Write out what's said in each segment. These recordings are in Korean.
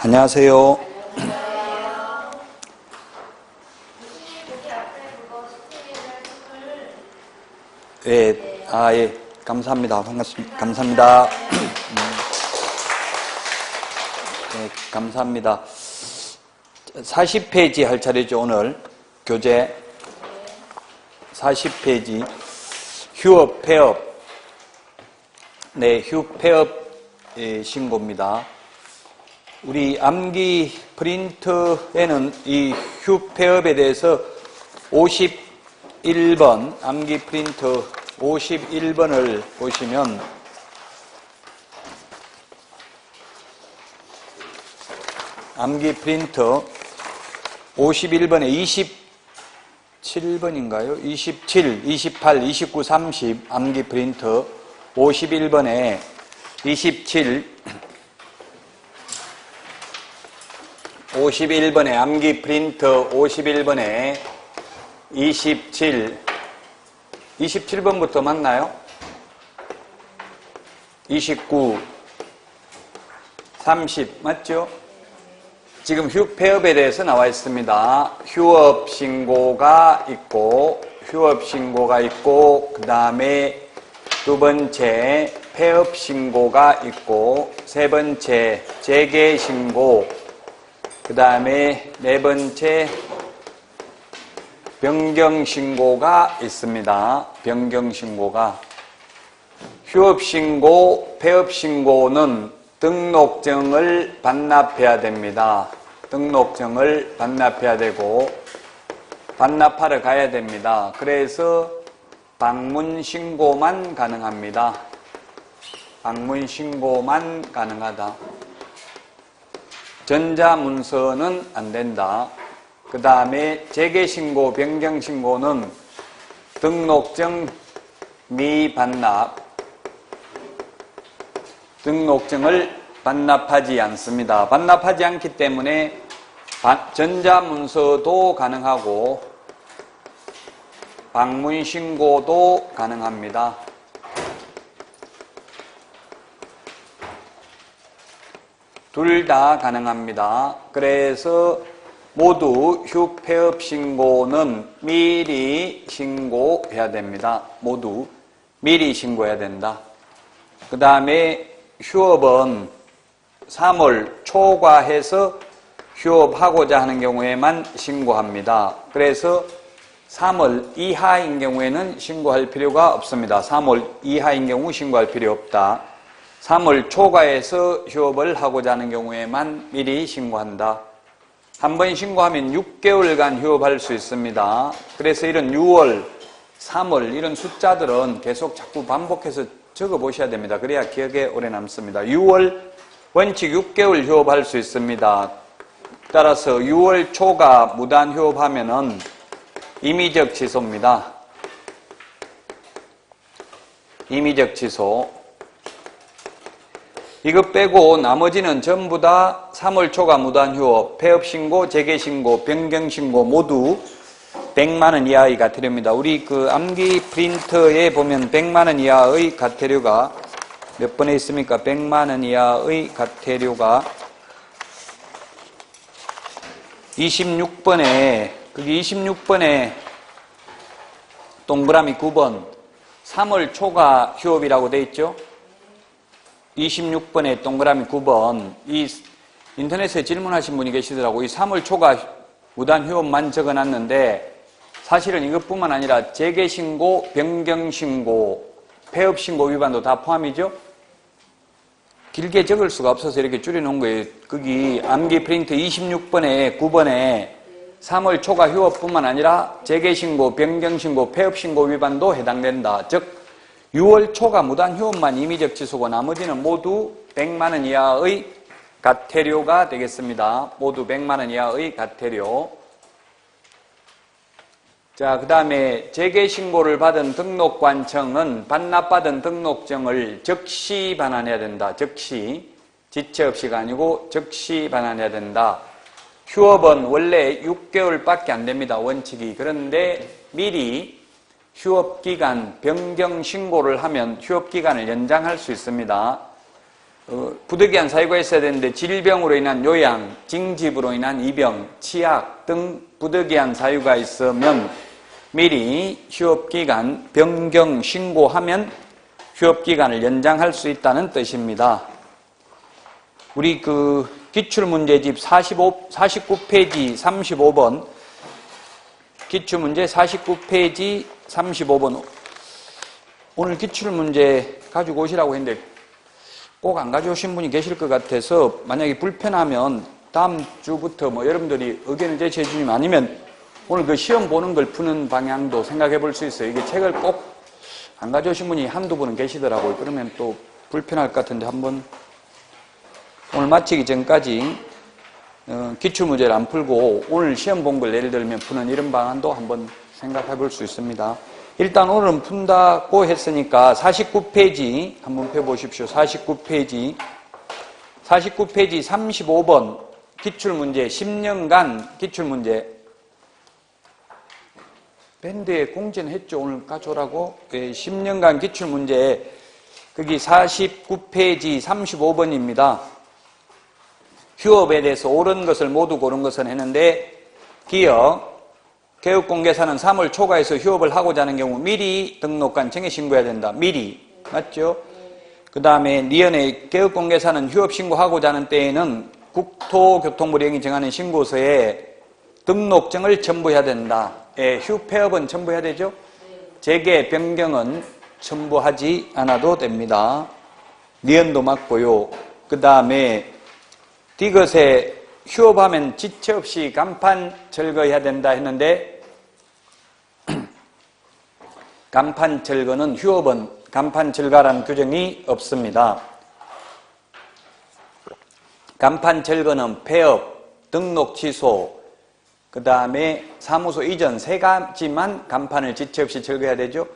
안녕하세요. 예, 예, 감사합니다. 반갑습니다. 감사합니다. 네, 감사합니다. 40페이지 할 차례죠, 오늘. 교재. 40페이지. 휴업, 폐업. 네, 휴폐업 신고입니다. 우리 암기 프린트에는 이 휴폐업에 대해서 51번, 암기 프린트 51번을 보시면 암기 프린터 51번에 27번인가요? 27, 28, 29, 30 암기 프린터 51번에 27, 51번에 암기 프린터 51번에 27, 27번부터 맞나요? 29, 30 맞죠? 지금 휴폐업에 대해서 나와 있습니다. 휴업 신고가 있고 그 다음에 두 번째 폐업 신고가 있고 세 번째 재개 신고, 그 다음에 네 번째 변경 신고가 있습니다. 변경 신고가. 휴업 신고, 폐업 신고는 등록증을 반납해야 됩니다. 등록증을 반납해야 되고 반납하러 가야 됩니다. 그래서 방문 신고만 가능합니다. 방문 신고만 가능하다. 전자문서는 안 된다. 그 다음에 재개신고, 변경신고는 등록증 미반납, 등록증을 반납하지 않습니다. 반납하지 않기 때문에 전자문서도 가능하고 방문신고도 가능합니다. 둘 다 가능합니다. 그래서 모두 휴폐업 신고는 미리 신고해야 됩니다. 모두 미리 신고해야 된다. 그 다음에 휴업은 3월 초과해서 휴업하고자 하는 경우에만 신고합니다. 그래서 3월 이하인 경우에는 신고할 필요가 없습니다. 3월 이하인 경우 신고할 필요 없다. 3월 초과해서 휴업을 하고자 하는 경우에만 미리 신고한다. 한 번 신고하면 6개월간 휴업할 수 있습니다. 그래서 이런 6월, 3월 이런 숫자들은 계속 자꾸 반복해서 적어 보셔야 됩니다. 그래야 기억에 오래 남습니다. 6월 원칙 6개월 휴업할 수 있습니다. 따라서 6월 초가 무단 휴업하면은 임의적 취소입니다. 임의적 취소. 이거 빼고 나머지는 전부 다 3월 초가 무단 휴업, 폐업 신고, 재개 신고, 변경 신고 모두 100만 원 이하의 과태료입니다. 우리 그 암기 프린터에 보면 100만 원 이하의 과태료가 몇 번에 있습니까? 100만 원 이하의 과태료가 26번에, 거기 26번에 동그라미 9번 3월 초가 휴업이라고 돼 있죠? 26번에 동그라미 9번, 이 인터넷에 질문하신 분이 계시더라고요. 이 3월 초가 무단 휴업만 적어놨는데 사실은 이것뿐만 아니라 재개신고, 변경신고, 폐업신고 위반도 다 포함이죠? 길게 적을 수가 없어서 이렇게 줄여놓은 거예요. 거기 암기 프린트 26번에 9번에 3월 초과 휴업뿐만 아니라 재개신고, 변경신고, 폐업신고 위반도 해당된다. 즉 6월 초가 무단 휴업만 임의적 취소고 나머지는 모두 100만 원 이하의 과태료가 되겠습니다. 모두 100만 원 이하의 과태료. 자, 그 다음에 재개신고를 받은 등록관청은 반납받은 등록증을 즉시 반환해야 된다. 즉시. 지체 없이가 아니고 즉시 반환해야 된다. 휴업은 원래 6개월밖에 안 됩니다. 원칙이. 그런데 미리 휴업기간 변경 신고를 하면 휴업기간을 연장할 수 있습니다. 부득이한 사유가 있어야 되는데 질병으로 인한 요양, 징집으로 인한 입영, 치약 등 부득이한 사유가 있으면 미리 휴업기간 변경 신고하면 휴업기간을 연장할 수 있다는 뜻입니다. 우리 기출문제집 49페이지 35번 기출문제 49페이지 35번 오늘 기출문제 가지고 오시라고 했는데 꼭 안 가져오신 분이 계실 것 같아서 만약에 불편하면 다음 주부터 여러분들이 의견을 제시해 주시면 아니면 오늘 그 시험 보는 걸 푸는 방향도 생각해 볼 수 있어요. 이게 책을 꼭 안 가져오신 분이 한두 분은 계시더라고요. 그러면 또 불편할 것 같은데 한번 오늘 마치기 전까지 기출문제를 안 풀고 오늘 시험 본 걸 예를 들면 푸는 이런 방안도 한번 생각해 볼 수 있습니다. 일단 오늘은 푼다고 했으니까 49페이지 한번 펴보십시오. 49페이지 35번 기출문제 10년간 기출문제 밴드에 공지는 했죠. 오늘 가져오라고 10년간 기출문제 거기 49페이지 35번입니다. 휴업에 대해서 옳은 것을 모두 고른 것은 했는데 기억 교육공개사는 3월 초과해서 휴업을 하고자 하는 경우 미리 등록관 정해 신고해야 된다. 미리. 맞죠? 그 다음에 니은의 교육공개사는 휴업 신고하고자 하는 때에는 국토교통부령이 정하는 신고서에 등록증을 첨부해야 된다. 휴폐업은 첨부해야 되죠? 재개, 변경은 첨부하지 않아도 됩니다. 니은도 맞고요. 그 다음에 디귿에 휴업하면 지체 없이 간판 철거해야 된다 했는데 간판 철거는 휴업은 간판 철거라는 규정이 없습니다. 간판 철거는 폐업, 등록 취소, 그 다음에 사무소 이전 세 가지만 간판을 지체 없이 철거해야 되죠.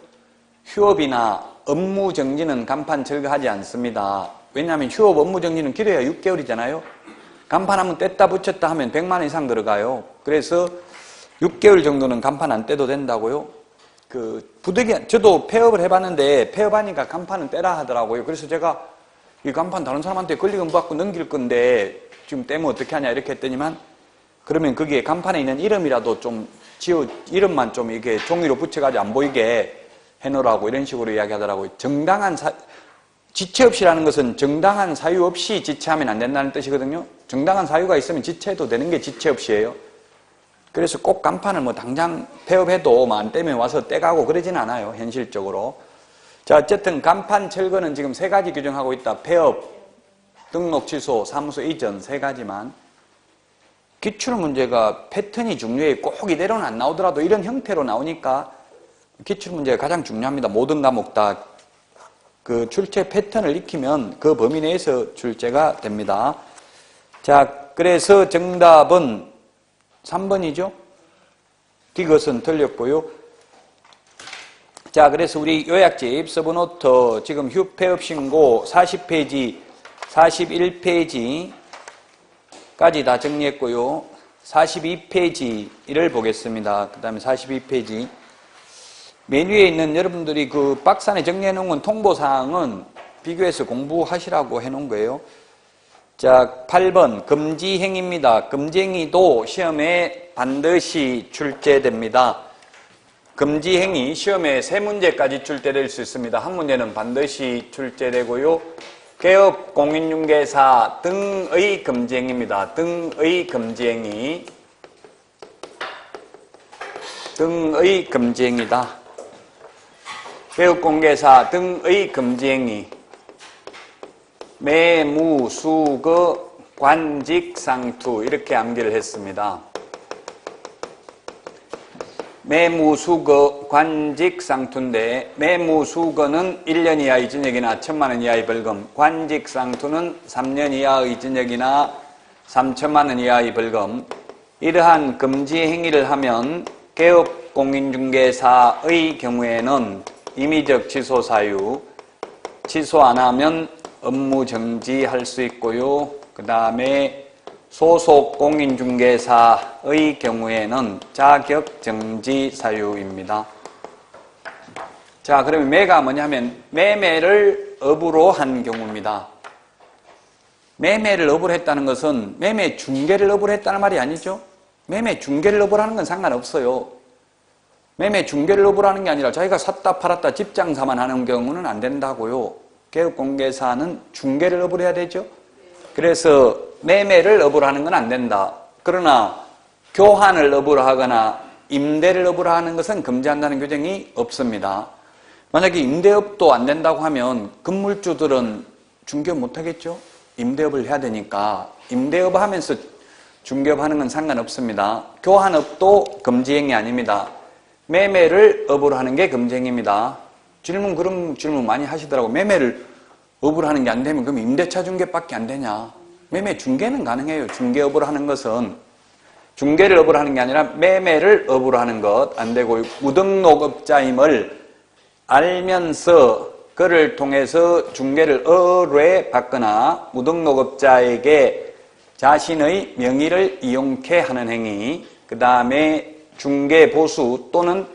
휴업이나 업무 정지는 간판 철거하지 않습니다. 왜냐하면 휴업 업무 정지는 길어야 6개월이잖아요. 간판 한번 뗐다 붙였다 하면 100만 원 이상 들어가요. 그래서 6개월 정도는 간판 안 떼도 된다고요. 부득이한, 저도 폐업을 해봤는데 폐업하니까 간판은 떼라 하더라고요. 그래서 제가 이 간판 다른 사람한테 권리금 받고 넘길 건데 지금 떼면 어떻게 하냐 이렇게 했더니만 그러면 거기에 간판에 있는 이름이라도 좀 이름만 좀 이렇게 종이로 붙여가지고 안 보이게 해놓으라고 이런 식으로 이야기하더라고요. 지체 없이라는 것은 정당한 사유 없이 지체하면 안 된다는 뜻이거든요. 정당한 사유가 있으면 지체해도 되는 게 지체 없이예요. 그래서 꼭 간판을 당장 폐업해도 안 떼면 와서 떼가고 그러진 않아요. 현실적으로. 자, 어쨌든 간판 철거는 지금 세 가지 규정하고 있다. 폐업, 등록 취소, 사무소 이전 세 가지만. 기출문제가 패턴이 중요해요. 꼭 이대로는 안 나오더라도 이런 형태로 나오니까 기출문제가 가장 중요합니다. 모든 과목 다 출제 패턴을 익히면 그 범위 내에서 출제가 됩니다. 자, 그래서 정답은 3번이죠? 디귿은 틀렸고요. 자, 그래서 우리 요약집 서브노트 지금 휴폐업 신고 40페이지, 41페이지까지 다 정리했고요. 42페이지를 보겠습니다. 그 다음에 42페이지. 메뉴에 있는 여러분들이 박스 안에 정리해 놓은 건 통보사항은 비교해서 공부하시라고 해 놓은 거예요. 자, 8번 금지행위입니다. 금지행위도 시험에 반드시 출제됩니다. 금지행위 시험에 3문제까지 출제될 수 있습니다. 한 문제는 반드시 출제되고요. 개업, 공인중개사 등의 금지행위입니다. 등의 금지행위. 등의 금지행위다. 개업공개사 등의 금지행위. 매무, 수거, 관직, 상투 이렇게 암기를 했습니다. 매무, 수거, 관직, 상투인데 매무, 수거는 1년 이하의 징역이나 1,000만 원 이하의 벌금, 관직, 상투는 3년 이하의 징역이나 3천만 원 이하의 벌금. 이러한 금지 행위를 하면 개업 공인중개사의 경우에는 임의적 취소 사유, 취소 안 하면 업무 정지할 수 있고요. 그 다음에 소속 공인중개사의 경우에는 자격 정지 사유입니다. 자, 그러면 매가 뭐냐면 매매를 업으로 한 경우입니다. 매매를 업으로 했다는 것은 매매 중개를 업으로 했다는 말이 아니죠. 매매 중개를 업으로 하는 건 상관없어요. 매매 중개를 업으로 하는 게 아니라 자기가 샀다 팔았다 집 장사만 하는 경우는 안 된다고요. 개업공개사는 중개를 업으로 해야 되죠. 그래서 매매를 업으로 하는 건 안 된다. 그러나 교환을 업으로 하거나 임대를 업으로 하는 것은 금지한다는 규정이 없습니다. 만약에 임대업도 안 된다고 하면 건물주들은 중개업 못 하겠죠? 임대업을 해야 되니까 임대업 하면서 중개업 하는 건 상관없습니다. 교환업도 금지행위 아닙니다. 매매를 업으로 하는 게 금지행위입니다. 그런 질문 많이 하시더라고요. 매매를 업으로 하는 게 안 되면 그럼 임대차 중개밖에 안 되냐? 매매 중개는 가능해요. 중개업으로 하는 것은 중개를 업으로 하는 게 아니라 매매를 업으로 하는 것 안 되고 무등록업자임을 알면서 그를 통해서 중개를 의뢰 받거나 무등록업자에게 자신의 명의를 이용케 하는 행위, 그 다음에 중개보수 또는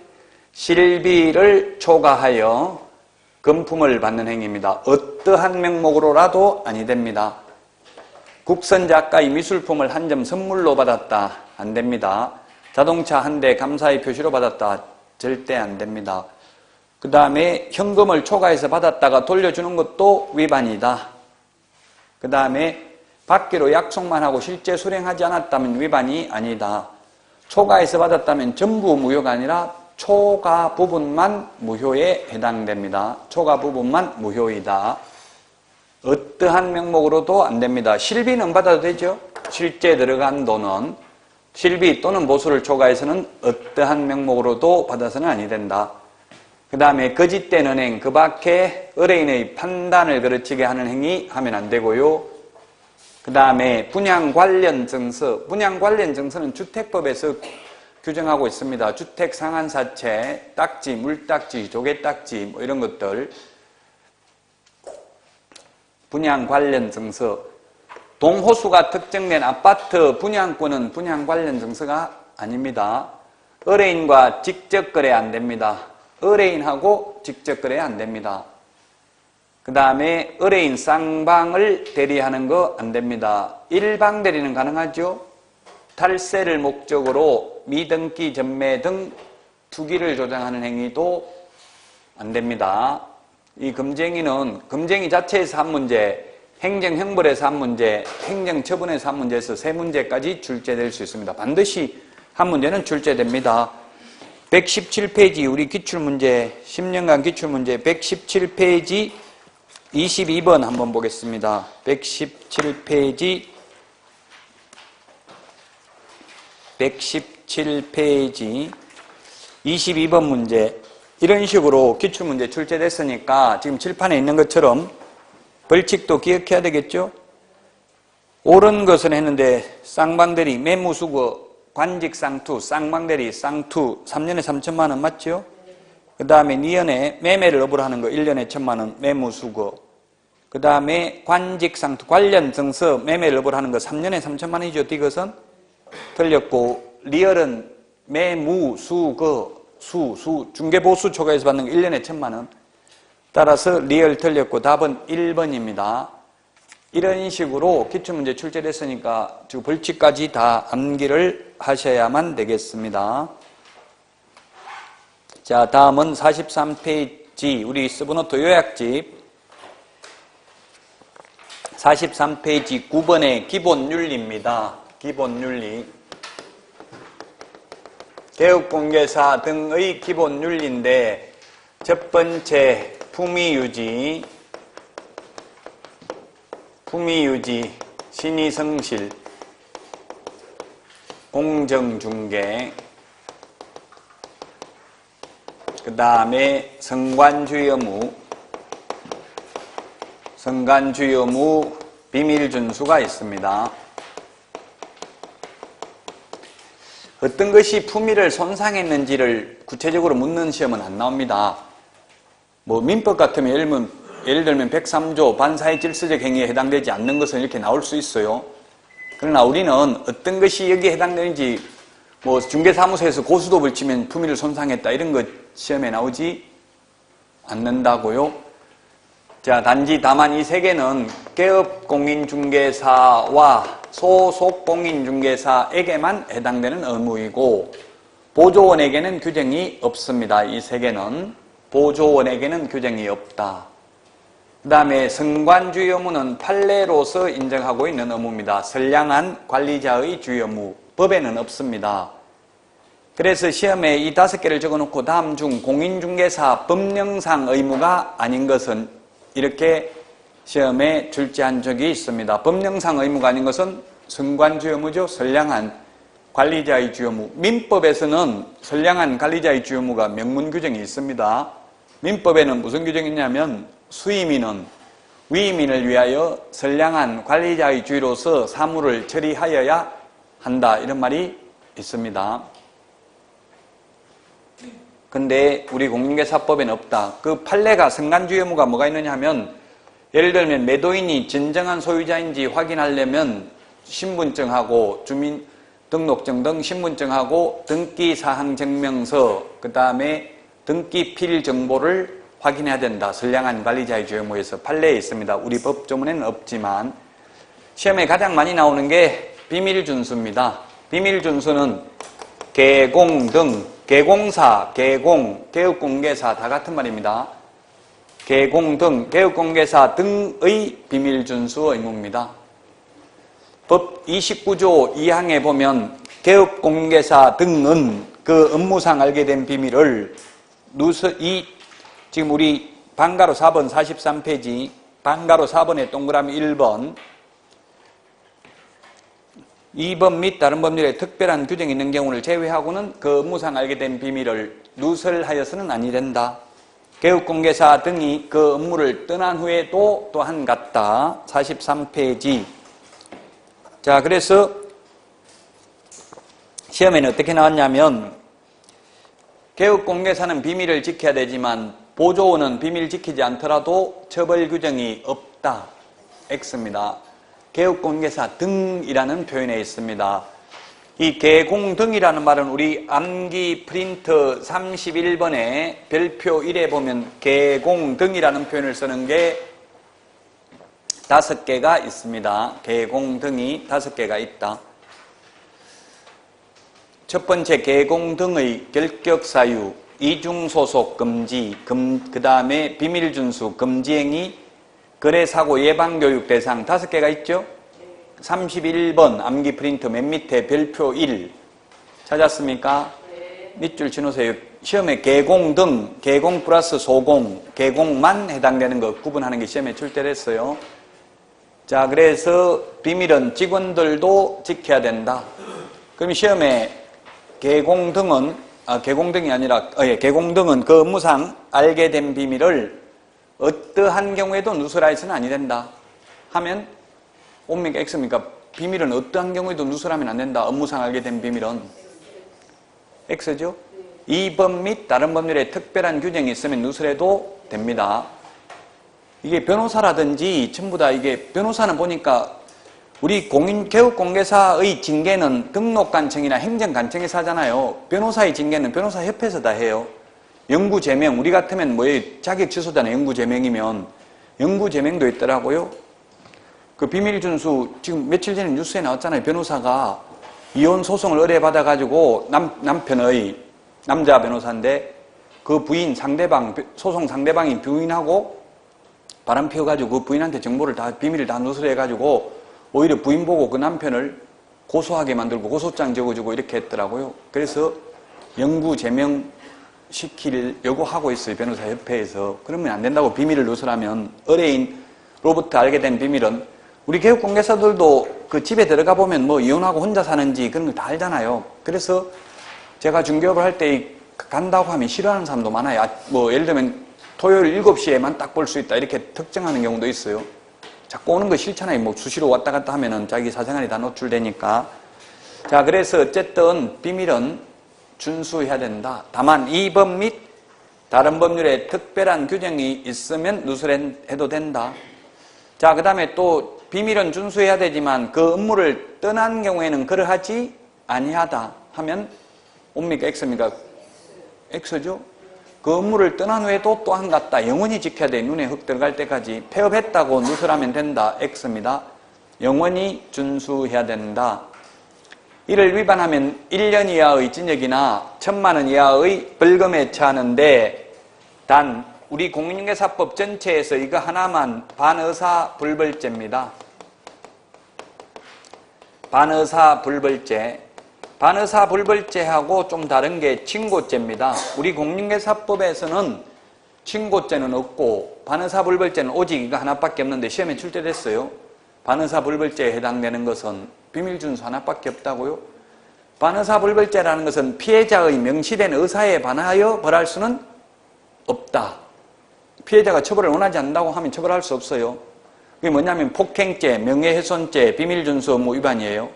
실비를 초과하여 금품을 받는 행위입니다. 어떠한 명목으로라도 아니 됩니다. 국선작가의 미술품을 한 점 선물로 받았다. 안 됩니다. 자동차 한 대 감사의 표시로 받았다. 절대 안 됩니다. 그 다음에 현금을 초과해서 받았다가 돌려주는 것도 위반이다. 그 다음에 받기로 약속만 하고 실제 수령하지 않았다면 위반이 아니다. 초과해서 받았다면 전부 무효가 아니라 초과 부분만 무효에 해당됩니다. 초과 부분만 무효이다. 어떠한 명목으로도 안 됩니다. 실비는 받아도 되죠. 실제 들어간 돈은 실비 또는 보수를 초과해서는 어떠한 명목으로도 받아서는 아니 된다. 그 다음에 거짓된 은행, 그 밖에 의뢰인의 판단을 그르치게 하는 행위 하면 안 되고요. 그 다음에 분양 관련 증서, 분양 관련 증서는 주택법에서 규정하고 있습니다. 주택 상한사채, 딱지, 물딱지, 조개딱지 뭐 이런 것들. 분양 관련 증서. 동호수가 특정된 아파트 분양권은 분양 관련 증서가 아닙니다. 의뢰인과 직접 거래 안 됩니다. 의뢰인하고 직접 거래 안 됩니다. 그 다음에 의뢰인 쌍방을 대리하는 거 안 됩니다. 일방 대리는 가능하죠. 탈세를 목적으로 미등기 전매 등 투기를 조장하는 행위도 안 됩니다. 이 금지행위는 금지행위 자체에서 한 문제, 행정형벌에서 한 문제, 행정처분에서 한 문제에서 세 문제까지 출제될 수 있습니다. 반드시 한 문제는 출제됩니다. 117페이지 우리 기출문제, 10년간 기출문제 117페이지 22번 한번 보겠습니다. 117페이지 22번 문제. 이런 식으로 기출문제 출제됐으니까 지금 칠판에 있는 것처럼 벌칙도 기억해야 되겠죠? 옳은 것은 했는데 쌍방대리, 매무수거, 관직상투, 쌍방대리, 쌍투 3년에 3천만 원 맞죠? 그 다음에 니은에 매매를 업으로 하는 거 1년에 1천만 원, 매무수거. 그 다음에 관직상투, 관련 증서, 매매를 업으로 하는 거 3년에 3천만 원이죠. 이것은 틀렸고, 리얼은 매무수거, 중개보수 초과해서 받는 거 1년에 1천만 원. 따라서 리얼 틀렸고 답은 1번입니다. 이런 식으로 기출문제 출제됐으니까 지금 벌칙까지 다 암기를 하셔야만 되겠습니다. 자, 다음은 43페이지 우리 서브노트 요약집 43페이지 9번의 기본윤리입니다. 기본윤리. 개업공개사 등의 기본윤리인데 첫 번째 품위유지, 신의성실, 공정중개, 그 다음에 성관주의 의무, 비밀준수가 있습니다. 어떤 것이 품위를 손상했는지를 구체적으로 묻는 시험은 안 나옵니다. 뭐 민법 같으면 예를 들면 103조 반사의 질서적 행위에 해당되지 않는 것은 이렇게 나올 수 있어요. 그러나 우리는 어떤 것이 여기에 해당되는지 뭐 중개사무소에서 고소톱을 치면 품위를 손상했다 이런 것 시험에 나오지 않는다고요. 자, 다만 이 세 개는 개업공인중개사와 소속공인중개사에게만 해당되는 의무이고 보조원에게는 규정이 없습니다. 이 세 개는 보조원에게는 규정이 없다. 그 다음에 선관주의 의무는 판례로서 인정하고 있는 의무입니다. 선량한 관리자의 주의 의무, 법에는 없습니다. 그래서 시험에 이 5개를 적어놓고 다음 중 공인중개사 법령상 의무가 아닌 것은 이렇게 시험에 출제한 적이 있습니다. 법령상 의무가 아닌 것은 선관주의 의무죠. 선량한 관리자의 주의 의무. 민법에서는 선량한 관리자의 주의 의무가 명문 규정이 있습니다. 민법에는 무슨 규정이 있냐면 수임인은 위임인을 위하여 선량한 관리자의 주의로서 사무를 처리하여야 한다. 이런 말이 있습니다. 근데 우리 공인중개사법에는 없다. 그 판례가 선관주의 의무가 뭐가 있느냐 하면 예를 들면 매도인이 진정한 소유자인지 확인하려면 신분증하고 주민등록증 등 신분증하고 등기사항증명서 그 다음에 등기필 정보를 확인해야 된다. 선량한 관리자의 주의 의무에서 판례에 있습니다. 우리 법조문에는 없지만 시험에 가장 많이 나오는 게 비밀준수입니다. 비밀준수는 개공 등 개공사, 개공, 개업공개사 다 같은 말입니다. 개공 등, 개업공개사 등의 비밀준수 의무입니다. 법 29조 2항에 보면 개업공개사 등은 그 업무상 알게 된 비밀을 지금 우리 방가로 4번 43페이지 방가로 4번에 동그라미 1번 2번 및 다른 법률에 특별한 규정이 있는 경우를 제외하고는 그 업무상 알게 된 비밀을 누설하여서는 아니 된다. 개업공개사 등이 그 업무를 떠난 후에도 또한 같다. 43페이지. 자, 그래서 시험에는 어떻게 나왔냐면 개업공개사는 비밀을 지켜야 되지만 보조원은 비밀 지키지 않더라도 처벌 규정이 없다. X입니다. 개업공개사 등이라는 표현에 있습니다. 이 개공 등이라는 말은 우리 암기 프린트 31번에 별표 1에 보면 개공 등이라는 표현을 쓰는 게 5개가 있습니다. 개공 등이 5개가 있다. 첫 번째 개공 등의 결격사유, 이중소속 금지, 그 다음에 비밀준수, 금지행위, 거래사고 예방교육 대상 5개가 있죠? 31번 암기 프린트 맨 밑에 별표 1 찾았습니까? 네. 밑줄 치놓으세요. 시험에 개공 등, 개공 플러스 소공, 개공만 해당되는 거 구분하는 게 시험에 출제됐어요. 자, 그래서 비밀은 직원들도 지켜야 된다. 그럼 시험에 개공 등은 개공 등이 아니라 개공 등은 그 업무상 알게 된 비밀을 어떠한 경우에도 누설하여서는 아니 된다 하면 O입니까 X입니까? 비밀은 어떠한 경우에도 누설하면 안 된다. 업무상 알게 된 비밀은 X죠? 2번 및 다른 법률에 특별한 규정이 있으면 누설해도 됩니다. 이게 변호사라든지 전부 다 이게 변호사는 보니까 우리 개업공개사의 징계는 등록관청이나 행정관청에서 하잖아요. 변호사의 징계는 변호사협회에서 다 해요. 영구제명, 우리 같으면 뭐예요? 자격 취소잖아요. 영구제명이면. 영구제명도 있더라고요. 그 비밀준수, 지금 며칠 전에 뉴스에 나왔잖아요. 변호사가 이혼 소송을 의뢰받아가지고 남편의, 남자 변호사인데 그 부인, 소송 상대방이 부인하고 바람 피워가지고 그 부인한테 정보를 다, 비밀을 다 누설해가지고 오히려 부인 보고 그 남편을 고소하게 만들고 고소장 적어주고 이렇게 했더라고요. 그래서 영구제명 시킬 요구하고 있어요. 변호사협회에서. 그러면 안 된다고 비밀을 누설하면 의뢰인로부터 알게 된 비밀은 우리 개업공개사들도 그 집에 들어가 보면 뭐 이혼하고 혼자 사는지 그런 걸 다 알잖아요. 그래서 제가 중개업을 할 때 간다고 하면 싫어하는 사람도 많아요. 뭐 예를 들면 토요일 7시에만 딱 볼 수 있다 이렇게 특정하는 경우도 있어요. 자꾸 오는 거 싫잖아요. 뭐 수시로 왔다 갔다 하면은 자기 사생활이 다 노출되니까. 자, 그래서 어쨌든 비밀은 준수해야 된다. 다만 이 법 및 다른 법률에 특별한 규정이 있으면 누설해도 된다. 자, 그 다음에 또 비밀은 준수해야 되지만 그 업무를 떠난 경우에는 그러하지 아니하다 하면 O입니까 X입니까? X죠? 그 그 업무를 떠난 후에도 또 안 갔다. 영원히 지켜야 돼. 눈에 흙 들어갈 때까지. 폐업했다고 누설하면 된다. X입니다. 영원히 준수해야 된다. 이를 위반하면 1년 이하의 징역이나 1,000만 원 이하의 벌금에 처하는데 단 우리 공인중개사법 전체에서 이거 하나만 반의사불벌죄입니다. 반의사불벌죄. 반의사불벌죄하고 좀 다른 게 친고죄입니다. 우리 공인중개사법에서는 친고죄는 없고 반의사불벌죄는 오직 이거 하나밖에 없는데 시험에 출제됐어요. 반의사불벌죄에 해당되는 것은 비밀준수 하나밖에 없다고요. 반의사불벌죄라는 것은 피해자의 명시된 의사에 반하여 벌할 수는 없다. 피해자가 처벌을 원하지 않는다고 하면 처벌할 수 없어요. 그게 뭐냐면 폭행죄, 명예훼손죄, 비밀준수 업무 위반이에요.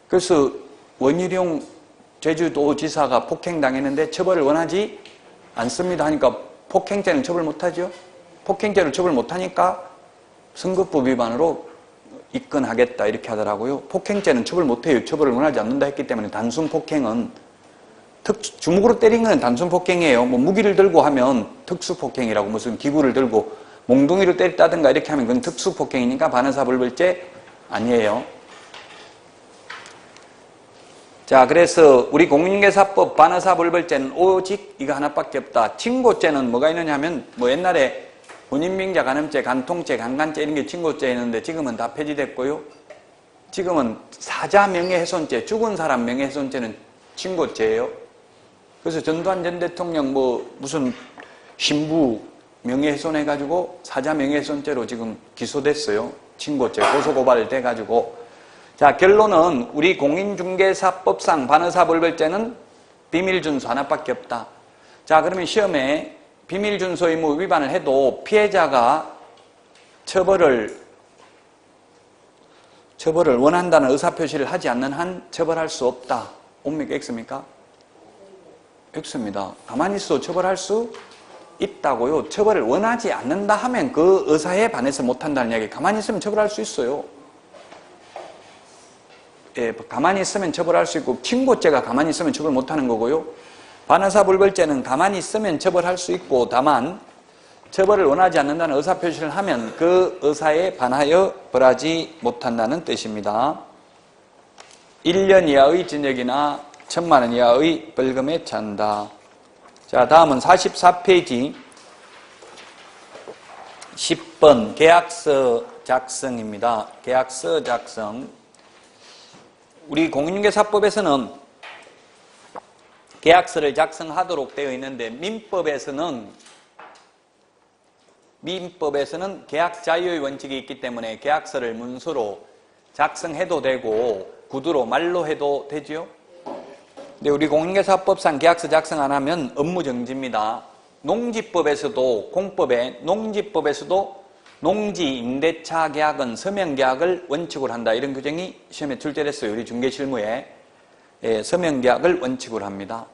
그래서 원희룡 제주도지사가 폭행당했는데 처벌을 원하지 않습니다 하니까 폭행죄는 처벌 못하죠. 폭행죄를 처벌 못하니까 선거법 위반으로 입건하겠다 이렇게 하더라고요. 폭행죄는 처벌 못해요. 처벌을 원하지 않는다 했기 때문에 단순 폭행은 주먹으로 때린 건 단순 폭행이에요. 뭐 무기를 들고 하면 특수 폭행이라고 무슨 기구를 들고 몽둥이로 때렸다든가 이렇게 하면 그건 특수 폭행이니까 반의사불벌죄 아니에요. 자, 그래서 우리 공인중개사법 반의사불벌죄는 오직 이거 하나밖에 없다. 친고죄는 뭐가 있느냐 하면 뭐 옛날에 혼인명자, 간음죄, 간통죄, 강간죄 이런 게 친고죄였는데 지금은 다 폐지됐고요. 지금은 사자 명예훼손죄, 죽은 사람 명예훼손죄는 친고죄예요. 그래서 전두환 전 대통령 뭐 무슨 신부 명예훼손해가지고 사자 명예훼손죄로 지금 기소됐어요. 친고죄 고소고발돼가지고. 자, 결론은 우리 공인중개사법상 반의사불벌죄는 비밀준수 하나밖에 없다. 자, 그러면 시험에 비밀준수 의무 위반을 해도 피해자가 처벌을 원한다는 의사표시를 하지 않는 한 처벌할 수 없다. 옵니까? X입니까? X입니다. 가만히 있어 처벌할 수 있다고요. 처벌을 원하지 않는다 하면 그 의사에 반해서 못한다는 이야기. 가만히 있으면 처벌할 수 있어요. 예, 가만히 있으면 처벌할 수 있고 친고죄가 가만히 있으면 처벌 못하는 거고요. 반의사불벌죄는 가만히 있으면 처벌할 수 있고 다만 처벌을 원하지 않는다는 의사표시를 하면 그 의사에 반하여 벌하지 못한다는 뜻입니다. 1년 이하의 징역이나 1,000만 원 이하의 벌금에 처한다. 자, 다음은 44페이지 10번 계약서 작성입니다. 계약서 작성. 우리 공인중개사법에서는 계약서를 작성하도록 되어 있는데 민법에서는 계약 자유의 원칙이 있기 때문에 계약서를 문서로 작성해도 되고 구두로 말로 해도 되지요. 근데 우리 공인중개사법상 계약서 작성 안 하면 업무정지입니다. 농지법에서도 공법에 농지법에서도 농지 임대차 계약은 서명 계약을 원칙으로 한다. 이런 규정이 시험에 출제됐어요. 우리 중개실무에 서명 계약을 원칙으로 합니다.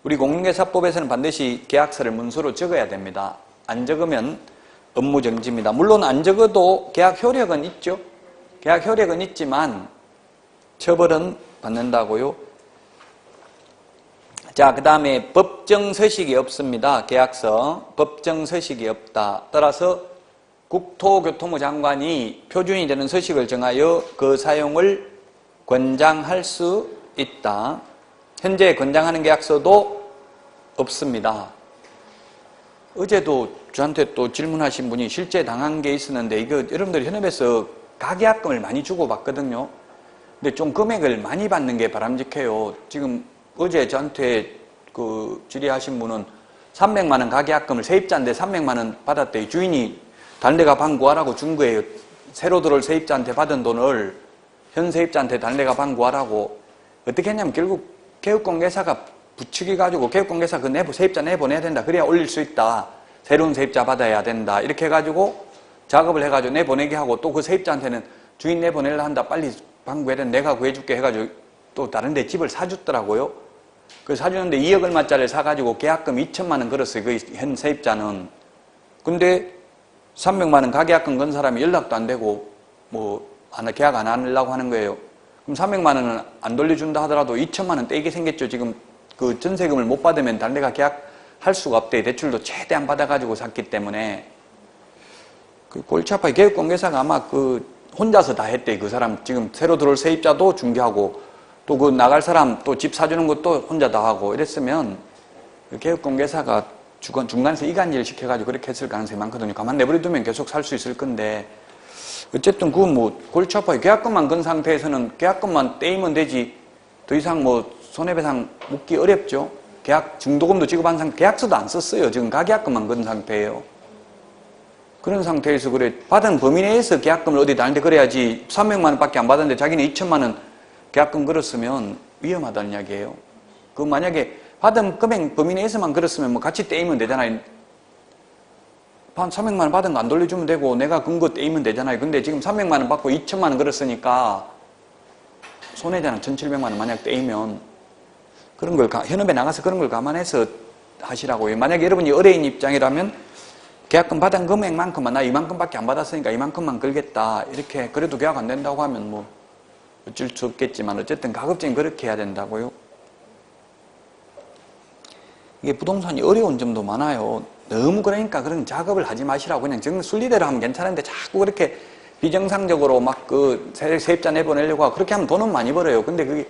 우리 공인중개사법에서는 반드시 계약서를 문서로 적어야 됩니다. 안 적으면 업무정지입니다. 물론 안 적어도 계약 효력은 있죠. 계약 효력은 있지만 처벌은 받는다고요. 자, 그 다음에 법정서식이 없습니다. 계약서. 법정서식이 없다. 따라서 국토교통부 장관이 표준이 되는 서식을 정하여 그 사용을 권장할 수 있다. 현재 권장하는 계약서도 없습니다. 어제도 저한테 또 질문하신 분이 실제 당한 게 있었는데 이거 여러분들이 현업에서 가계약금을 많이 주고 받거든요. 근데 좀 금액을 많이 받는 게 바람직해요. 지금 어제 저한테 그 질의하신 분은 300만 원 가계약금을 세입자인데 300만 원 받았대요. 주인이 다른 데가 방구하라고 준 거예요. 새로 들어올 세입자한테 받은 돈을 현 세입자한테 다른 데가 방구하라고. 어떻게 했냐면 결국 개업공개사가 부추기 가지고 개업공개사 그 세입자 내보내야 된다. 그래야 올릴 수 있다. 새로운 세입자 받아야 된다. 이렇게 해가지고 작업을 해가지고 내보내게 하고 또 그 세입자한테는 주인 내보내려 한다. 빨리 방구해야 된다. 내가 구해줄게 해가지고 또 다른 데 집을 사줬더라고요. 그 사주는데 2억 얼마짜리를 사가지고 계약금 2천만 원 걸었어요. 그 현 세입자는. 근데 300만 원 가계약금 건 사람이 연락도 안 되고 계약 안 하려고 하는 거예요. 그럼 300만 원은 안 돌려준다 하더라도 2천만 원 떼게 생겼죠. 지금 그 전세금을 못 받으면 다른 데가 계약할 수가 없대. 대출도 최대한 받아가지고 샀기 때문에. 그 골치 아파요. 개업공개사가 아마 그 혼자서 다 했대. 그 사람 지금 새로 들어올 세입자도 중개하고 또 그 나갈 사람 또 집 사주는 것도 혼자 다 하고 이랬으면 그 개업공개사가 중간에서 이간질 시켜가지고 그렇게 했을 가능성이 많거든요. 가만 내버려두면 계속 살 수 있을 건데 어쨌든 그 뭐 골치 아파요. 계약금만 건 상태에서는 계약금만 떼이면 되지 더 이상 뭐 손해배상 묻기 어렵죠. 계약 중도금도 지급한 상태, 계약서도 안 썼어요. 지금 가계약금만 건 상태예요. 그런 상태에서 그래 받은 범위 내에서 계약금을 어디 다른 데 걸어야지 300만 원밖에 안 받았는데 자기는 2천만 원 계약금 걸었으면 위험하다는 이야기예요. 그 만약에 받은 금액 범위 내에서만 걸었으면 뭐 같이 떼이면 되잖아요. 한 300만 원 받은 거 안 돌려주면 되고 내가 건 거 떼이면 되잖아요. 근데 지금 300만 원 받고 2천만 원 걸었으니까 손해잖아. 1,700만 원 만약 떼이면 그런 걸 현업에 나가서 그런 걸 감안해서 하시라고요. 만약에 여러분이 의뢰인 입장이라면 계약금 받은 금액만큼만 나 이만큼밖에 안 받았으니까 이만큼만 걸겠다. 이렇게 그래도 계약 안 된다고 하면 뭐 어쩔 수 없겠지만 어쨌든 가급적인 그렇게 해야 된다고요. 이게 부동산이 어려운 점도 많아요. 너무 그러니까 그런 작업을 하지 마시라고 그냥 정말 순리대로 하면 괜찮은데 자꾸 그렇게 비정상적으로 막 그 세입자 내보내려고 하고 그렇게 하면 돈은 많이 벌어요. 근데 그게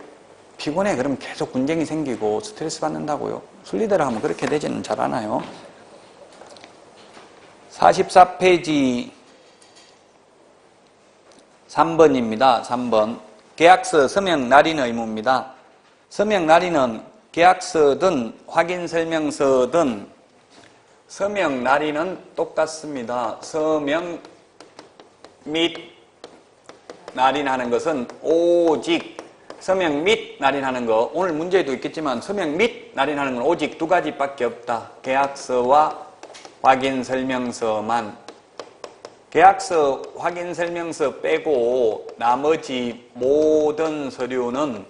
피곤해. 그러면 계속 분쟁이 생기고 스트레스 받는다고요. 순리대로 하면 그렇게 되지는 잘 않아요. 44페이지 3번입니다. 3번. 계약서 서명 날인 의무입니다. 서명 날인은 계약서든 확인설명서든 서명 날인은 똑같습니다. 서명 및 날인하는 것은 오직 서명 및 날인하는 거 오늘 문제에도 있겠지만 서명 및 날인하는 건 오직 두 가지밖에 없다. 계약서와 확인설명서만. 계약서 확인설명서 빼고 나머지 모든 서류는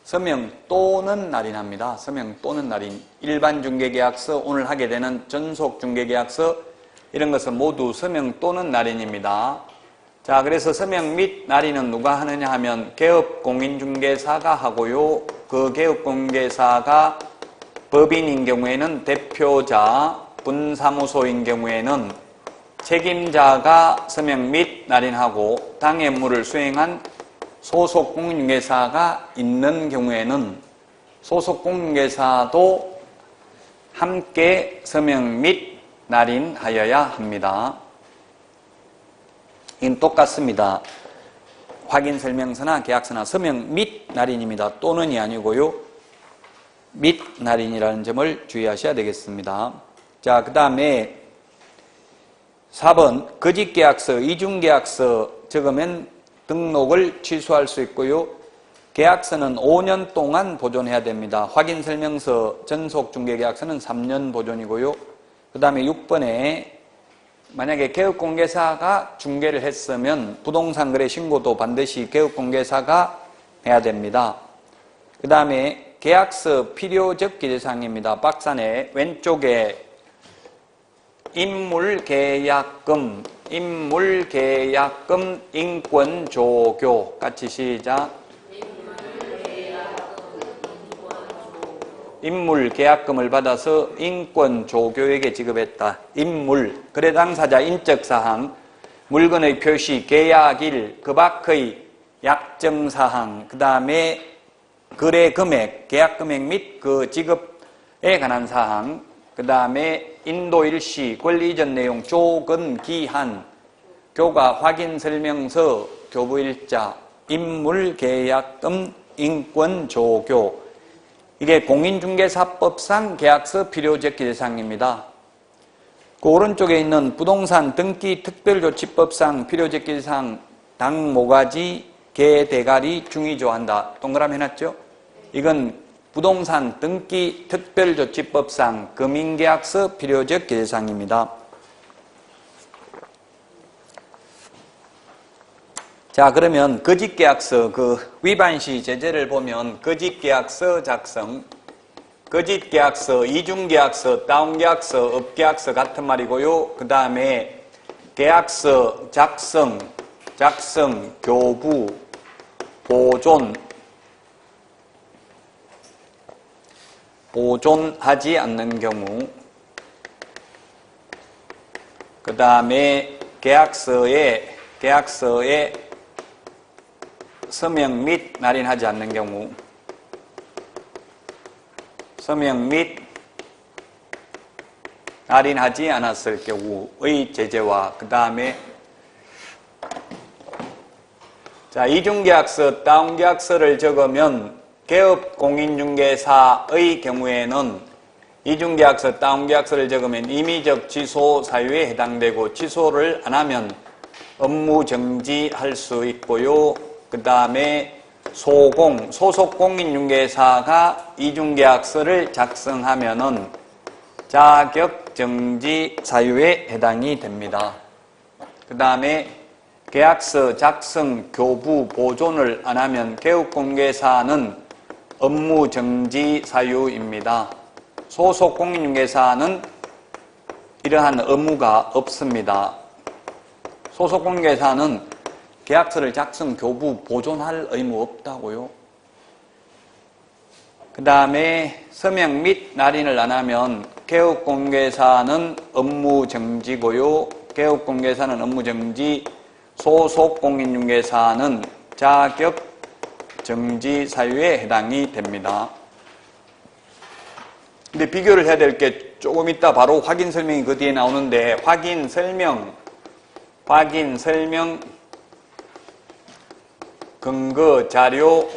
서명 또는 날인합니다. 서명 또는 날인. 일반 중개계약서, 오늘 하게 되는 전속 중개계약서 이런 것은 모두 서명 또는 날인입니다. 자, 그래서 서명 및 날인은 누가 하느냐 하면 개업공인중개사가 하고요. 그 개업공개사가 법인인 경우에는 대표자, 분사무소인 경우에는 책임자가 서명 및 날인하고 당해무를 수행한 소속 공인중개사가 있는 경우에는 소속 공인중개사도 함께 서명 및 날인하여야 합니다. 이건 똑같습니다. 확인설명서나 계약서나 서명 및 날인입니다. 또는이 아니고요. 및 날인이라는 점을 주의하셔야 되겠습니다. 자, 그 다음에 4번 거짓계약서, 이중계약서 적으면 등록을 취소할 수 있고요. 계약서는 5년 동안 보존해야 됩니다. 확인설명서, 전속중개계약서는 3년 보존이고요. 그 다음에 6번에 만약에 개업공개사가 중개를 했으면 부동산거래 신고도 반드시 개업공개사가 해야 됩니다. 그 다음에 계약서 필요적 기재사항입니다. 박스 안에 왼쪽에 인물계약금, 인권조교 같이 시작. 인물계약금을 받아서 인권조교에게 지급했다. 인물, 거래당사자 인적사항, 물건의 표시, 계약일, 그 밖의 약정사항, 그 다음에 거래금액, 계약금액 및 그 지급에 관한 사항, 그 다음에 인도일시, 권리이전 내용, 조건, 기한, 교가, 확인설명서, 교부일자, 인물계약금, 인권조교. 이게 공인중개사법상 계약서 필요적 기재사항입니다. 그 오른쪽에 있는 부동산 등기 특별조치법상 필요적 기재사항 당모가지, 개대가리, 중의조한다. 동그라미 해놨죠? 이건 부동산 등기 특별조치법상 금인계약서 필요적 기재사항입니다. 자, 그러면 거짓계약서 그 위반시 제재를 보면 거짓계약서 작성, 거짓계약서, 이중계약서, 다운계약서, 업계약서 같은 말이고요. 그 다음에 계약서 작성, 교부, 보존, 보존하지 않는 경우, 그 다음에 계약서에 서명 및 날인하지 않는 경우, 서명 및 날인하지 않았을 경우의 제재와, 그 다음에 자, 이중계약서, 다운계약서를 적으면 개업공인중개사의 경우에는 이중계약서, 다운계약서를 적으면 임의적 취소 사유에 해당되고, 취소를 안 하면 업무 정지할 수 있고요. 그 다음에 소속공인중개사가 이중계약서를 작성하면은 자격정지 사유에 해당이 됩니다. 그 다음에 계약서 작성, 교부, 보존을 안 하면 개업공개사는 업무정지 사유입니다. 소속공인중개사는 이러한 의무가 없습니다. 소속공인중개사는 계약서를 작성, 교부, 보존할 의무 없다고요. 그 다음에 서명 및 날인을 안 하면 개업공개사는 업무정지고요. 개업공개사는 업무정지, 소속공인중개사는 자격정지 사유에 해당이 됩니다. 근데 비교를 해야 될 게 조금 있다 바로 확인 설명이 그 뒤에 나오는데, 확인 설명 근거 자료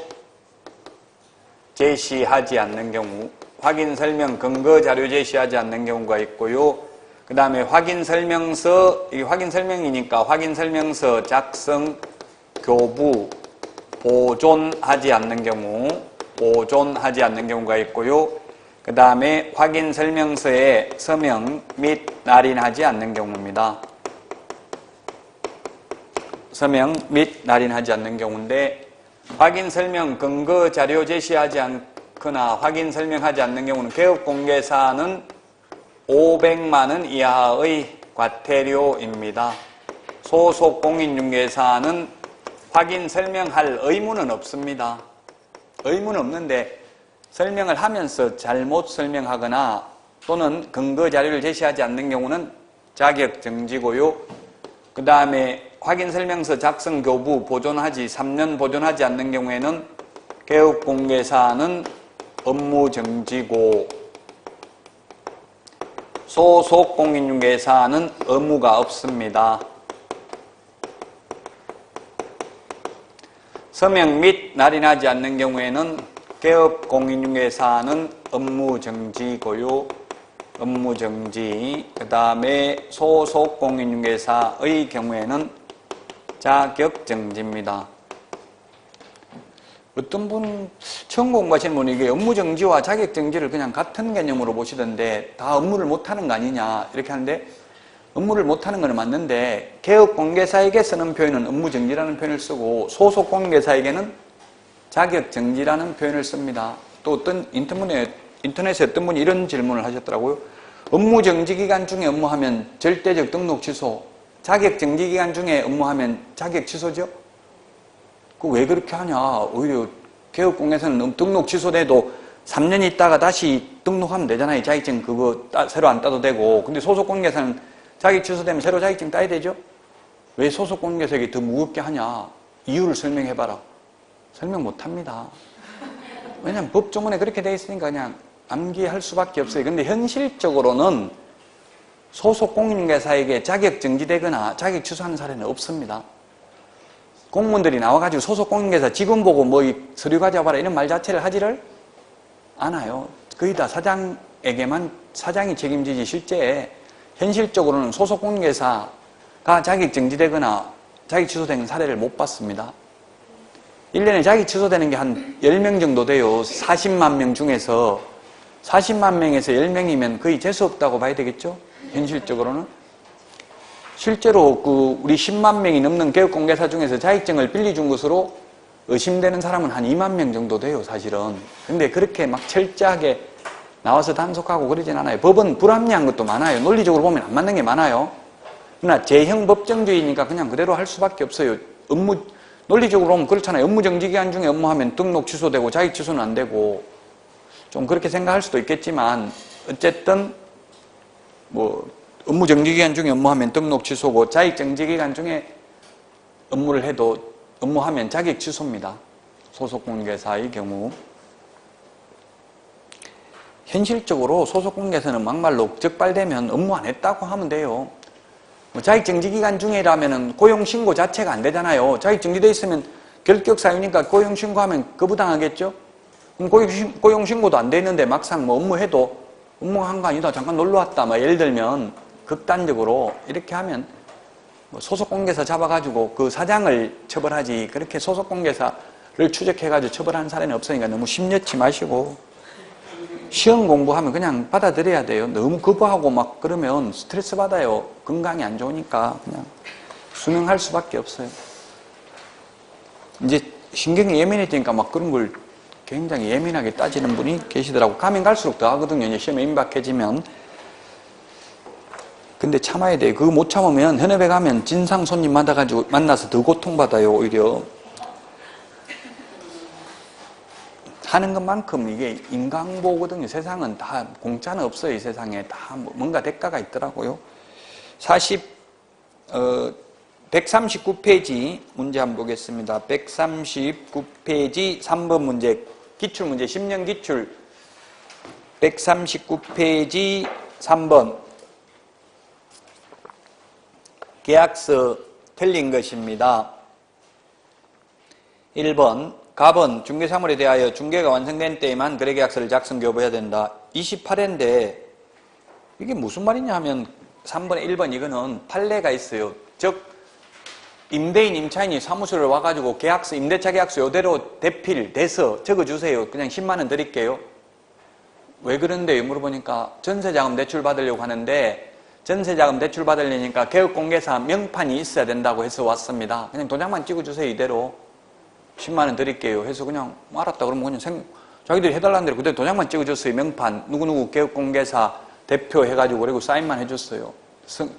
제시하지 않는 경우, 확인 설명 근거 자료 제시하지 않는 경우가 있고요. 그 다음에 확인 설명서, 이게 확인 설명이니까 확인 설명서 작성, 교부, 보존하지 않는 경우가 있고요. 그 다음에 확인 설명서에 서명 및 날인하지 않는 경우입니다. 서명 및 날인하지 않는 경우인데, 확인 설명 근거 자료 제시하지 않거나 확인 설명하지 않는 경우는 개업공개사는 500만 원 이하의 과태료입니다. 소속공인중개사는 확인 설명할 의무는 없습니다. 의무는 없는데 설명을 하면서 잘못 설명하거나 또는 근거 자료를 제시하지 않는 경우는 자격정지고요. 그 다음에 확인설명서 작성, 교부, 보존하지 3년 보존하지 않는 경우에는 개업공개사는 업무정지고, 소속공인중개사는 의무가 없습니다. 서명 및 날인하지 않는 경우에는 개업공인중개사는 업무정지고요. 업무정지. 그 다음에 소속공인중개사의 경우에는 자격정지입니다. 어떤 분, 처음 공부하시는 분이 이게 업무정지와 자격정지를 그냥 같은 개념으로 보시던데, 다 업무를 못하는 거 아니냐 이렇게 하는데, 업무를 못하는 건 맞는데 개업공개사에게 쓰는 표현은 업무정지라는 표현을 쓰고, 소속공개사에게는 자격정지라는 표현을 씁니다. 또 어떤 인터넷에 어떤 분이 이런 질문을 하셨더라고요. 업무정지 기간 중에 업무하면 절대적 등록 취소, 자격정지 기간 중에 업무하면 자격 취소죠? 그 왜 그렇게 하냐? 오히려 개업공개사는 등록 취소돼도 3년 있다가 다시 등록하면 되잖아요. 자격증 그거 새로 안 따도 되고. 근데 소속공개사는 자격 취소되면 새로 자격증 따야 되죠? 왜 소속공개사에게 더 무겁게 하냐? 이유를 설명해봐라. 설명 못합니다. 왜냐면 법조문에 그렇게 돼 있으니까 그냥 암기할 수밖에 없어요. 근데 현실적으로는 소속공인중개사에게 자격정지되거나 자격 취소하는 사례는 없습니다. 공무원들이 나와가지고 소속공인중개사 직원 보고 뭐 서류 가져와봐라 이런 말 자체를 하지를 않아요. 거의 다 사장에게만 사장이 책임지지, 실제 현실적으로는 소속공인중개사가 자격정지되거나 자격 취소되는 사례를 못 봤습니다. 1년에 자격 취소되는 게 한 10명 정도 돼요. 40만 명 중에서 40만 명에서 10명이면 거의 재수 없다고 봐야 되겠죠? 현실적으로는. 실제로 우리 10만 명이 넘는 개업공개사 중에서 자격증을 빌려준 것으로 의심되는 사람은 한 2만 명 정도 돼요, 사실은. 근데 그렇게 막 철저하게 나와서 단속하고 그러진 않아요. 법은 불합리한 것도 많아요. 논리적으로 보면 안 맞는 게 많아요. 그러나 제형 법정주의니까 그냥 그대로 할 수밖에 없어요. 논리적으로 보면 그렇잖아요. 업무정지 기간 중에 업무하면 등록 취소되고 자격 취소는 안 되고. 좀 그렇게 생각할 수도 있겠지만 어쨌든 뭐 업무 정지기간 중에 업무하면 등록 취소고 자격 정지기간 중에 업무를 해도 업무하면 자격 취소입니다. 소속공개사의 경우. 현실적으로 소속공개사는 막말로 적발되면 업무 안 했다고 하면 돼요. 뭐 자격정지기간 중이라면 고용신고 자체가 안 되잖아요. 자격정지돼 있으면 결격사유니까 고용신고하면 거부당하겠죠? 그럼 고용신고도 안 돼 있는데 막상 뭐 업무해도 업무한 거 아니다. 잠깐 놀러 왔다. 뭐 예를 들면 극단적으로 이렇게 하면 뭐 소속공개사 잡아가지고 그 사장을 처벌하지 그렇게 소속공개사를 추적해가지고 처벌하는 사례는 없으니까 너무 심려치 마시고 시험 공부하면 그냥 받아들여야 돼요. 너무 거부하고 막 그러면 스트레스 받아요. 건강이 안 좋으니까 그냥 수능할 수밖에 없어요. 이제 신경이 예민해지니까 막 그런 걸 굉장히 예민하게 따지는 분이 계시더라고. 가면 갈수록 더 하거든요. 이제 시험에 임박해지면. 근데 참아야 돼요. 그거 못 참으면 현업에 가면 진상 손님 만나서 더 고통받아요. 오히려. 하는 것만큼 이게 인강보거든요. 세상은 다 공짜는 없어요. 이 세상에 다 뭔가 대가가 있더라고요. 139페이지 문제 한번 보겠습니다. 139페이지 3번 문제 기출문제 10년 기출 139페이지 3번 계약서 틀린 것입니다. 1번 갑은 중개사물에 대하여 중개가 완성된 때에만 거래계약서를 작성 교부해야 된다. 28회인데 이게 무슨 말이냐 하면 3번에 1번 이거는 판례가 있어요. 즉 임대인, 임차인이 사무소를 와가지고 계약서, 임대차 계약서 이대로 대필, 대서 적어주세요. 그냥 10만 원 드릴게요. 왜 그런데요? 물어보니까 전세자금 대출 받으려고 하는데 전세자금 대출 받으려니까 개업공개사 명판이 있어야 된다고 해서 왔습니다. 그냥 도장만 찍어주세요. 이대로 10만 원 드릴게요. 해서 그냥 알았다 그러면 그냥 자기들이 해달라는 대로 그대로 도장만 찍어줬어요. 명판 누구누구 개업공개사 대표 해가지고 그리고 사인만 해줬어요.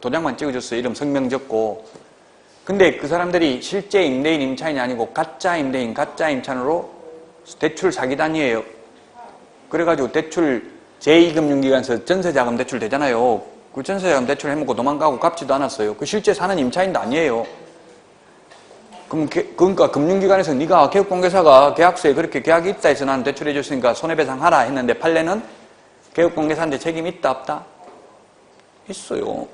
도장만 찍어줬어요. 이름 성명 적고. 근데 그 사람들이 실제 임대인, 임차인이 아니고 가짜 임대인, 가짜 임차인으로 대출 사기단이에요. 그래가지고 대출 제2금융기관에서 전세자금 대출 되잖아요. 그 전세자금 대출 해먹고 도망가고 갚지도 않았어요. 그 실제 사는 임차인도 아니에요. 그럼 그러니까 금융기관에서 네가 개업공개사가 계약서에 그렇게 계약이 있다 해서 나는 대출해 줬으니까 손해배상하라 했는데 판례는 개업공개사한테 책임이 있다 없다? 있어요.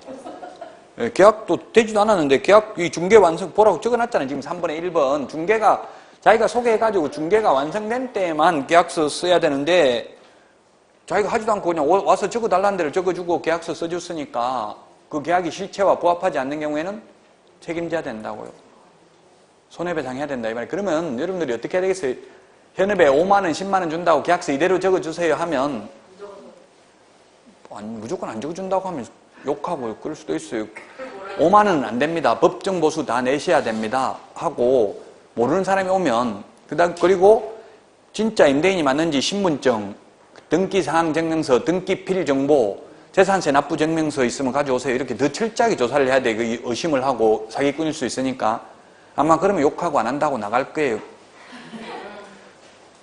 예, 계약도 되지도 않았는데 계약 이 중개 완성 보라고 적어놨잖아요. 지금 3번에 1번 중개가 자기가 소개해가지고 중개가 완성된 때만 계약서 써야 되는데 자기가 하지도 않고 그냥 와서 적어달라는 대로 적어주고 계약서 써줬으니까 그 계약이 실체와 부합하지 않는 경우에는 책임져야 된다고요. 손해배상해야 된다 이 말이에요. 그러면 여러분들이 어떻게 해야 되겠어요? 현업에 5만 원, 10만 원 준다고 계약서 이대로 적어주세요 하면 아니, 무조건 안 적어준다고 하면 욕하고 그럴 수도 있어요. 5만 원은 안 됩니다. 법정 보수 다 내셔야 됩니다. 하고 모르는 사람이 오면 그리고 진짜 임대인이 맞는지 신분증, 등기사항 증명서, 등기필 정보, 재산세 납부 증명서 있으면 가져오세요. 이렇게 더 철저하게 조사를 해야 돼. 그 의심을 하고 사기꾼일 수 있으니까. 아마 그러면 욕하고 안 한다고 나갈 거예요.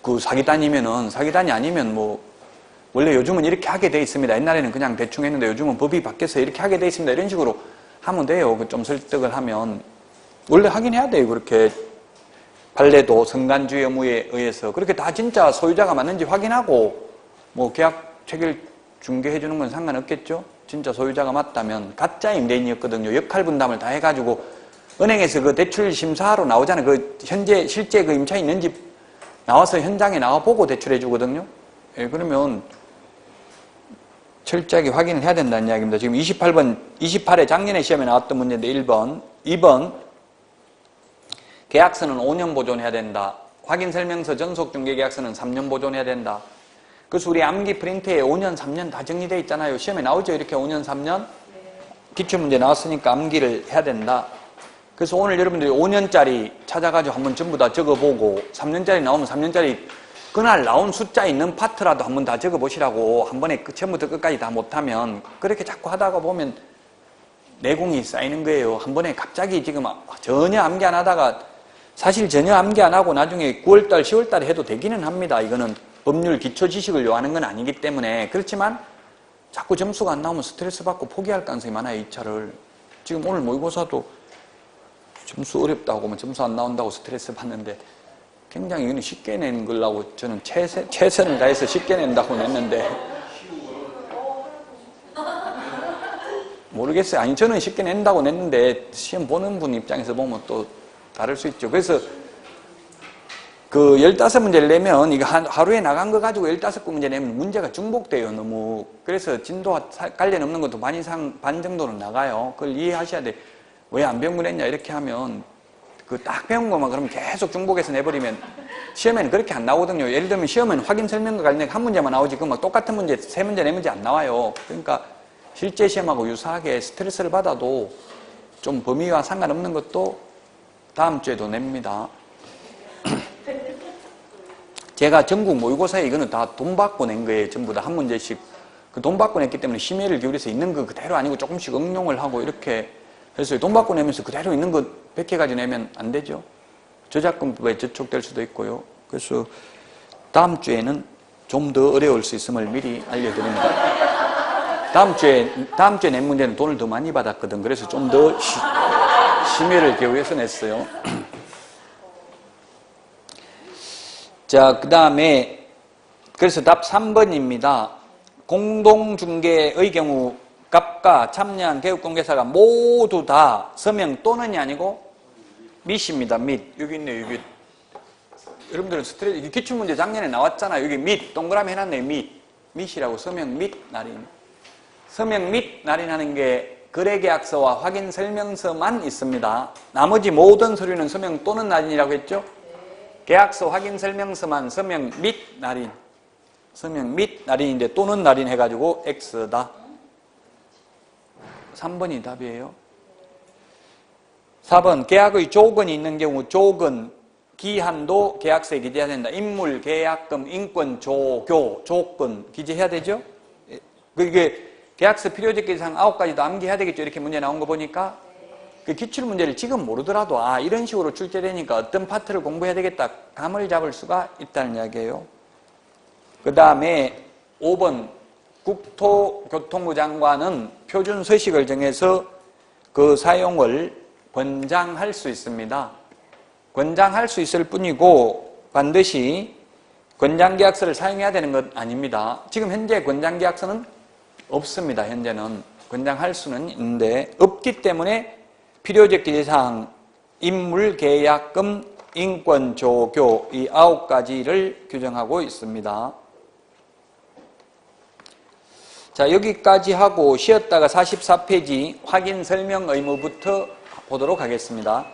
그 사기단이면은 사기단이 아니면 뭐 원래 요즘은 이렇게 하게 돼 있습니다. 옛날에는 그냥 대충 했는데 요즘은 법이 바뀌어서 이렇게 하게 돼 있습니다. 이런 식으로 하면 돼요. 좀 설득을 하면. 원래 하긴 해야 돼요. 그렇게 판례도 성간주의 의무에 의해서 그렇게 다 진짜 소유자가 맞는지 확인하고 뭐 계약 체결 중개해 주는 건 상관없겠죠. 진짜 소유자가 맞다면. 가짜 임대인이었거든요. 역할 분담을 다 해가지고 은행에서 그 대출 심사하러 나오잖아요. 그 현재 실제 그 임차인 있는지 나와서 현장에 나와 보고 대출해 주거든요. 예, 그러면 철저하게 확인을 해야 된다는 이야기입니다. 지금 28회 작년에 시험에 나왔던 문제인데 1번. 2번. 계약서는 5년 보존해야 된다. 확인설명서 전속중개계약서는 3년 보존해야 된다. 그래서 우리 암기 프린트에 5년, 3년 다 정리되어 있잖아요. 시험에 나오죠. 이렇게 5년, 3년. 기출문제 나왔으니까 암기를 해야 된다. 그래서 오늘 여러분들이 5년짜리 찾아가지고 한번 전부 다 적어보고 3년짜리 나오면 3년짜리 그날 나온 숫자 있는 파트라도 한번 다 적어보시라고. 한 번에 처음부터 끝까지 다 못하면 그렇게 자꾸 하다가 보면 내공이 쌓이는 거예요. 한 번에 갑자기 지금 전혀 암기 안 하다가 사실 전혀 암기 안 하고 나중에 9월달, 10월달에 해도 되기는 합니다. 이거는 법률 기초 지식을 요하는 건 아니기 때문에. 그렇지만 자꾸 점수가 안 나오면 스트레스 받고 포기할 가능성이 많아요, 2차를. 지금 오늘 모의고사도 점수 어렵다고 하면 점수 안 나온다고 스트레스 받는데 굉장히 이거는 쉽게 낸 걸라고 저는 최선을 다해서 쉽게 낸다고 냈는데 모르겠어요. 아니 저는 쉽게 낸다고 냈는데 시험 보는 분 입장에서 보면 또 다를 수 있죠. 그래서 그 15문제를 내면 이거 하루에 나간 거 가지고 15문제 내면 문제가 중복돼요, 너무. 그래서 진도와 관련 없는 것도 반 이상, 반 정도는 나가요. 그걸 이해하셔야 돼. 왜 안 배운 거 냈냐 이렇게 하면 그 딱 배운 것만 그러면 계속 중복해서 내버리면 시험에는 그렇게 안 나오거든요. 예를 들면 시험은 확인 설명과 관련 한 문제만 나오지 그 막 똑같은 문제 3문제 4문제 안 나와요. 그러니까 실제 시험하고 유사하게 스트레스를 받아도 좀 범위와 상관없는 것도 다음 주에도 냅니다. 제가 전국 모의고사에 이거는 다 돈 받고 낸 거예요. 전부 다 한 문제씩. 그 돈 받고 냈기 때문에 심의를 기울여서 있는 거 그대로 아니고 조금씩 응용을 하고 이렇게 해서 돈 받고 내면서 그대로 있는 거 100개 가지고 내면 안 되죠. 저작권법에 저촉될 수도 있고요. 그래서 다음 주에는 좀 더 어려울 수 있음을 미리 알려드립니다. 다음 주에 낸 문제는 돈을 더 많이 받았거든. 그래서 좀 더 심의를 기울여서 냈어요. 자, 그 다음에 그래서 답 3번입니다. 공동중개의 경우 갑과 참여한 개업공개사가 모두 다 서명 또는이 아니고 밋입니다. 밋. 여기 있네요. 여기. 여러분들은 스트레스, 기출문제 작년에 나왔잖아요. 여기 밋. 동그라미 해놨네요. 밋. 밋이라고 서명 밋 날인. 서명 밋 날인하는 게 거래계약서와 확인설명서만 있습니다. 나머지 모든 서류는 서명 또는 날인이라고 했죠? 계약서 확인설명서만 서명 및 날인. 서명 및 날인인데 또는 날인 해가지고 X다. 3번이 답이에요. 4번 계약의 조건이 있는 경우 조건, 기한도 계약서에 기재해야 된다. 인물, 계약금, 인권, 조교, 조건 기재해야 되죠? 이게 계약서 필요적기사항 9가지도 암기해야 되겠죠? 이렇게 문제 나온 거 보니까 그 기출문제를 지금 모르더라도 이런 식으로 출제되니까 어떤 파트를 공부해야 되겠다 감을 잡을 수가 있다는 이야기예요. 그 다음에 5번 국토교통부 장관은 표준 서식을 정해서 그 사용을 권장할 수 있습니다. 권장할 수 있을 뿐이고 반드시 권장계약서를 사용해야 되는 것 아닙니다. 지금 현재 권장계약서는 없습니다. 현재는 권장할 수는 있는데 없기 때문에 필요적 기재사항, 인물, 계약금, 인권, 조교 이 9가지를 규정하고 있습니다. 자, 여기까지 하고 쉬었다가 44페이지 확인 설명 의무부터 보도록 하겠습니다.